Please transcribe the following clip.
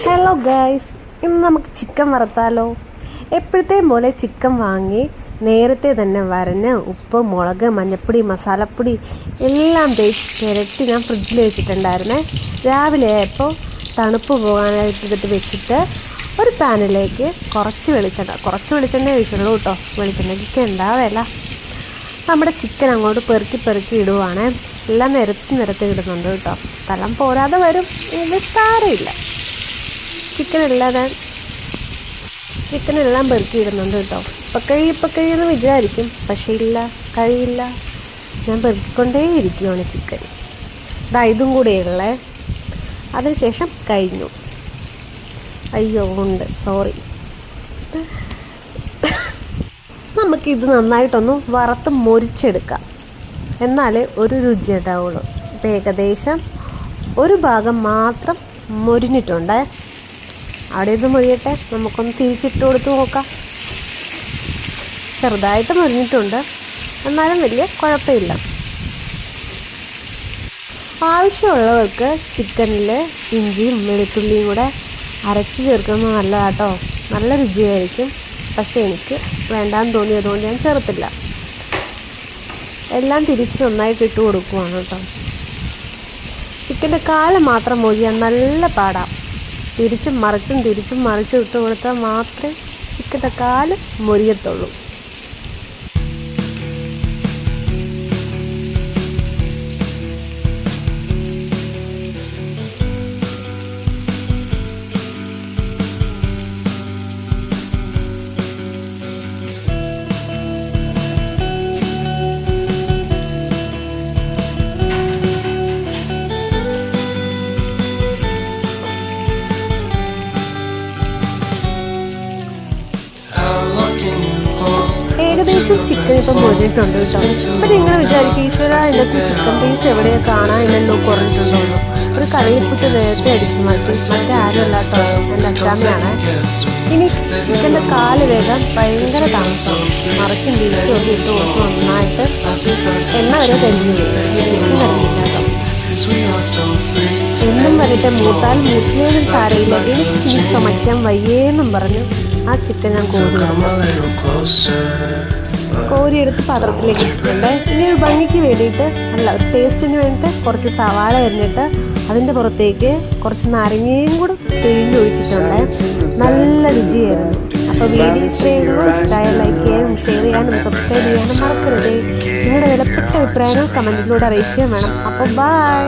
Hello guys, ഇന്ന് നമുക്ക് chicken വറുത്താലോ. എപ്പോഴത്തെയും പോലെ ചിക്കൻ വാങ്ങി നേരത്തെ തന്നെ വരഞ്ഞ് ഉപ്പ്, മുളക്, മഞ്ഞൾപ്പൊടി, മസാലപ്പൊടി എല്ലാം തേച്ച് പുരട്ടി ഞാൻ ഫ്രിഡ്ജിൽ വെച്ചിട്ടുണ്ടായിരുന്നേ. രാവിലെ ആയപ്പോൾ തണുപ്പ് പോകാനായിട്ട് എടുത്ത് വെച്ചിട്ട് ഒരു പാനിലേക്ക് കുറച്ച് വെളിച്ചെണ്ണ ഒഴിച്ചുള്ളൂ കേട്ടോ. വെളിച്ചെണ്ണയ്ക്ക് എന്താ വില. നമ്മുടെ ചിക്കൻ അങ്ങോട്ട് പെറുക്കി ഇടുവാണ്. എല്ലാം നിരത്തി ഇടുന്നുണ്ട് കേട്ടോ. സ്ഥലം പോരാതെ വരും, ഇത് സാരമില്ല. ചിക്കനെല്ലാം പെറുക്കിയിടുന്നുണ്ട് കേട്ടോ. ഇപ്പം കഴിയുമെന്ന് വിചാരിക്കും, പക്ഷേ ഇല്ല, കഴിയില്ല. ഞാൻ പെറുക്കിക്കൊണ്ടേയിരിക്കുകയാണ് ചിക്കൻ. ഇതും കൂടെയുള്ളേ. അതിനുശേഷം കഴിഞ്ഞു. അയ്യോ ഉണ്ട്, സോറി. നമുക്കിത് നന്നായിട്ടൊന്ന് വറുത്ത് മൊരിച്ചെടുക്കാം, എന്നാലേ ഒരു രുചി ഉണ്ടാവുള്ളൂ. ഇപ്പം ഏകദേശം ഒരു ഭാഗം മാത്രം മൊരിഞ്ഞിട്ടുണ്ട്. അവിടെ ഇത് മൊരിയട്ടെ, നമുക്കൊന്ന് തിരിച്ചിട്ട് കൊടുത്ത് നോക്കാം. ചെറുതായിട്ട് മൊരിഞ്ഞിട്ടുണ്ട്, എന്നാലും വലിയ കുഴപ്പമില്ല. ആവശ്യമുള്ളവർക്ക് ചിക്കനിൽ ഇഞ്ചിയും വെളുത്തുള്ളിയും കൂടെ അരച്ച് ചേർക്കുന്നത് നല്ലതാട്ടോ, നല്ല രുചിയായിരിക്കും. പക്ഷേ എനിക്ക് വേണ്ടാന്ന് തോന്നിയതുകൊണ്ട് ഞാൻ ചേർത്തില്ല. എല്ലാം തിരിച്ച് നന്നായിട്ട് ഇട്ട് കൊടുക്കുവാണ് കേട്ടോ. ചിക്കൻ്റെ കാല് മാത്രം മൊഴിയാൻ നല്ല പാടാം. തിരിച്ചും മറിച്ചും ഇട്ട് കൊടുത്താൽ മാത്രമേ ചിക്കൻ്റെ കാല് മൊരിയത്തുള്ളൂ. ഏകദേശം ചിക്കൻ ഇപ്പം മൊരിഞ്ഞിട്ടുണ്ട് കേട്ടോ. അപ്പം നിങ്ങൾ വിചാരിക്കും, ഈശ്വര ഇന്നത്തെ ചിക്കൻ പീസ് എവിടെയാണ് കാണാനില്ലല്ലോ, കുറഞ്ഞിട്ടുണ്ടോ. ഒരു കറിയിപ്പിട്ട് നേരത്തെ അടിച്ചു മാറ്റി. മറ്റേ ആരുമല്ല കേട്ടോ, എൻ്റെ അച്ചാമ്മയാണ്. ഇനി ചിക്കൻ്റെ കാല് വേഗം ഭയങ്കര താമസമാണ്. മറിച്ചും തിരിച്ചും ഒക്കെ ഇട്ട് കൊടുത്ത് നന്നായിട്ട് എണ്ണ വരെ കരിഞ്ഞു ചിക്കൻ കരിഞ്ഞില്ല കേട്ടോ. എന്നും വരട്ടെ, മൂത്തിലേലും സാരയില്ല. എനിക്ക് ചുമയ്ക്കാൻ വയ്യേന്നും പറഞ്ഞു ആ ചിക്കൻ ഞാൻ കോരിയെടുത്ത് പാത്രത്തിലേക്ക് ഇട്ടിട്ടുണ്ട്. ഇനി ഒരു ഭംഗിക്ക് വേണ്ടിയിട്ട്, അല്ല ഒരു ടേസ്റ്റിന് വേണ്ടിയിട്ട് കുറച്ച് സവാള അരിഞ്ഞിട്ട് അതിൻ്റെ പുറത്തേക്ക് കുറച്ച് നാരങ്ങയും കൂടെ പിഴിഞ്ഞൊഴിച്ചിട്ടുണ്ട്. നല്ല രുചിയായിരുന്നു. അപ്പോൾ വീഡിയോ ഇഷ്ടമായ ലൈക്ക് ചെയ്യാനും ഷെയർ ചെയ്യാനും സബ്സ്ക്രൈബ് ചെയ്യാനും മറക്കരുത്. നിങ്ങളുടെ വിലപ്പെട്ട അഭിപ്രായങ്ങൾ കമൻറ്റിലൂടെ അറിയിക്കുകയും വേണം. അപ്പോൾ ബൈ.